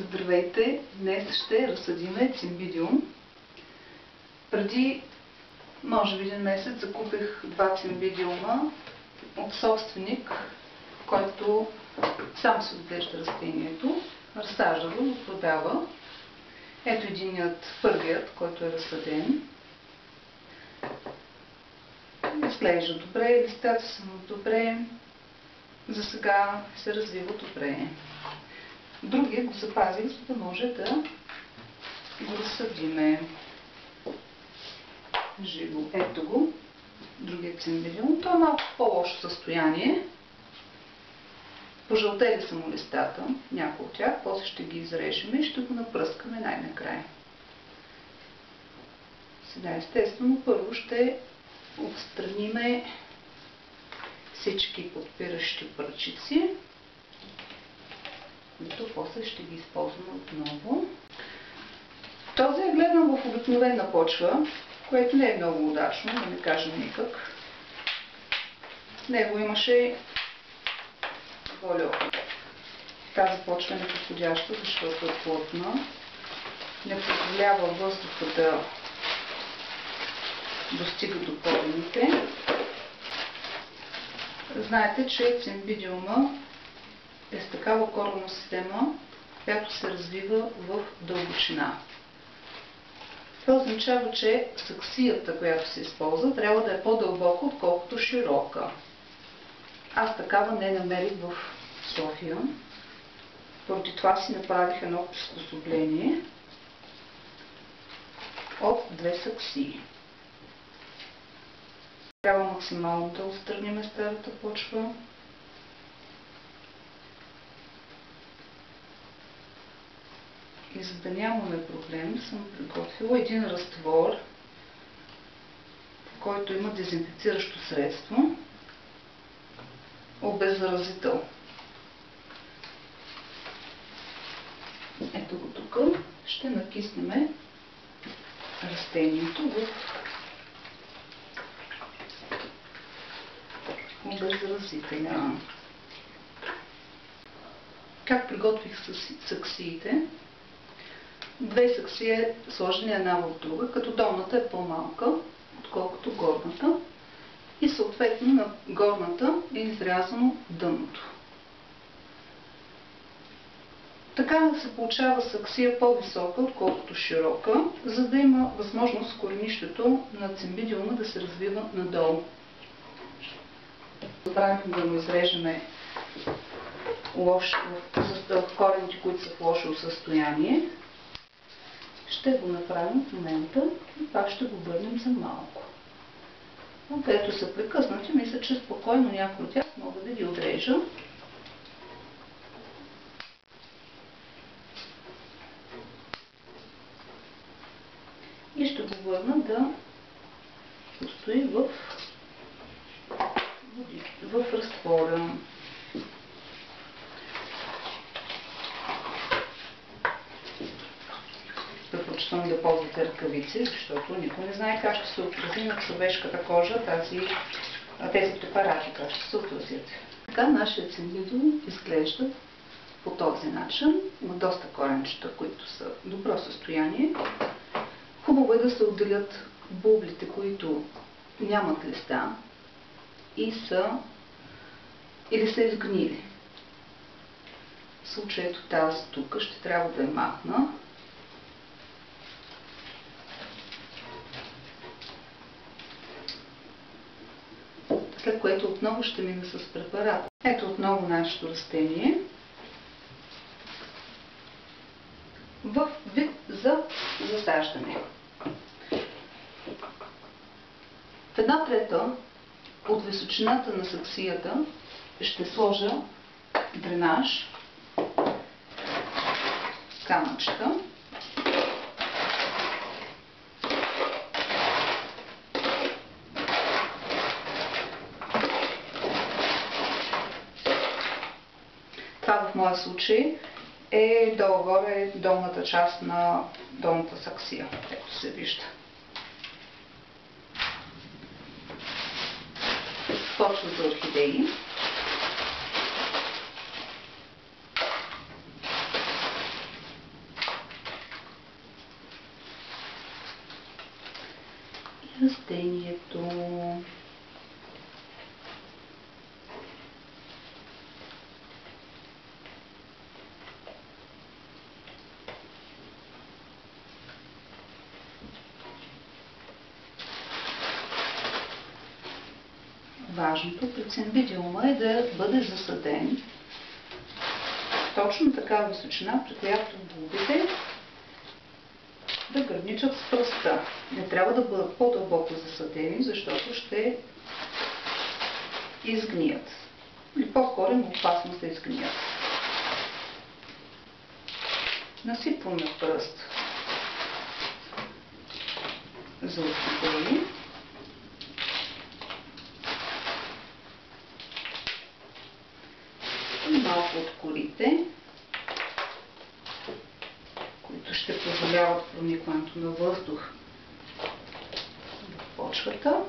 Здравейте! Днес ще разсъдиме цимбидиум. Преди, може би един месец, закупих 2 цимбидиума от собственик, който сам се отглежда растението, разсажда го, го продава. Ето първият, който е разсъден. Изглежда добре, листата са му добре, за сега се развива добре. Другият го запазих, за да може да го разсъдиме живо. Ето го, другият цимбидиум. Той е малко в по-лошо състояние. Пожълтели са му листата, някои от тях. После ще ги изрежем и ще го напръскаме най-накрая. Сега, естествено, първо ще отстраниме всички подпиращи пръчици, които после ще ги използваме отново. Този е гледан в обикновена почва, което не е много удачно, да не кажем никак. В него имаше волю. Тази почва е неподходяща, защото е плътна. Не позволява въздуха да достига до корените. Знаете, че цимбидиума е с такава коренна система, която се развива в дълбочина. Това означава, че саксията, която се използва, трябва да е по-дълбока, отколкото широка. Аз такава не намерих в София. Поради това си направих едно приспособление от 2 саксии. Трябва максимално да отстраним старата почва. И за да нямаме проблем, съм приготвила един разтвор, в който има дезинфекциращо средство, обеззаразител. Ето го тук. Ще накиснем растението в обеззаразителя. Как приготвих саксиите? 2 саксии сложени една в друга, като долната е по-малка, отколкото горната. И съответно на горната е изрязано дъното. Така се получава саксия по-висока, отколкото широка, за да има възможност коренището на цимбидиума да се развива надолу. Забравихме да го изрежеме в корените, които са в лошо състояние. Ще го направим в момента и пак ще го върнем за малко. Но където са прекъснати, мисля, че спокойно някои от тях мога да ги отрежа. И ще го върна да постои в разтвора. Предпочитам да ползвате ръкавици, защото никой не знае как ще се отрази на човешката кожа тези препарати, как ще се отразят. Така нашия цимбидиум изглежда по този начин. Има доста коренчета, които са в добро състояние. Хубаво е да се отделят бублите, които нямат листа или са изгнили. В случаето тази тук ще трябва да я махна. След което отново ще мина с препарат. Ето отново нашето растение в вид за засаждане. В 1/3 от височината на саксията ще сложа дренаж, камъчета. Това в моя случай е долу-горе долната част на долната саксия, както се вижда. Почва за орхидеи. растението. Важното при цимбидиума е да бъде засаден точно такава височина, при която булбите да граничат с пръста. Не трябва да бъдат по-дълбоко засадени, защото ще изгният. Или по-скоро има опасност да изгният. Насипваме пръст за орхидеи. И малко от корите, които ще позволяват проникването на въздух в почвата.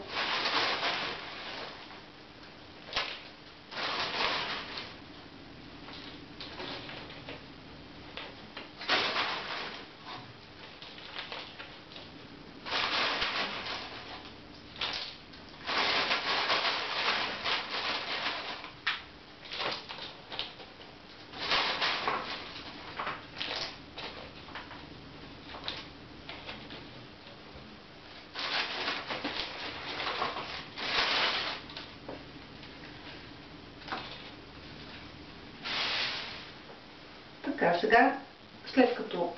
Така, сега, след като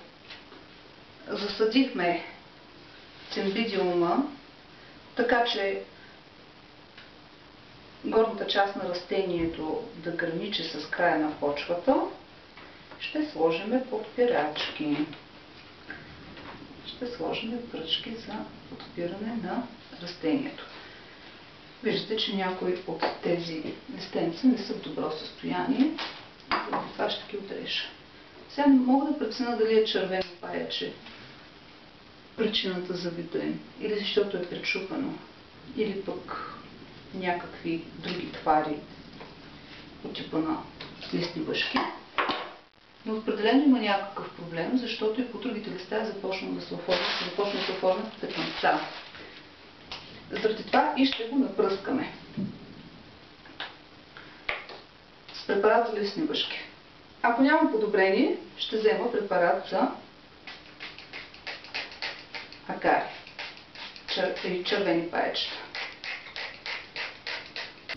засадихме цимбидиума, така че горната част на растението да граничи с края на почвата, ще сложим подпирачки. Ще сложим пръчки за подпиране на растението. Виждате, че някои от тези листенца не са в добро състояние. Заради това ще ги отрежа. Сега не мога да преценя дали е червено паяче причината за вида им, или защото е пречупено, или пък някакви други твари от типа на листни въшки. Но определено има някакъв проблем, защото и по другите листа започна да се оформят петънца. Заради това и ще го напръскаме с препарат за листни въшки. Ако нямам подобрение, ще взема препарат за акари или червени паечета.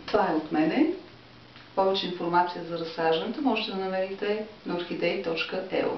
Това е от мене. Повече информация за разсаждането можете да намерите на orchidei.eu.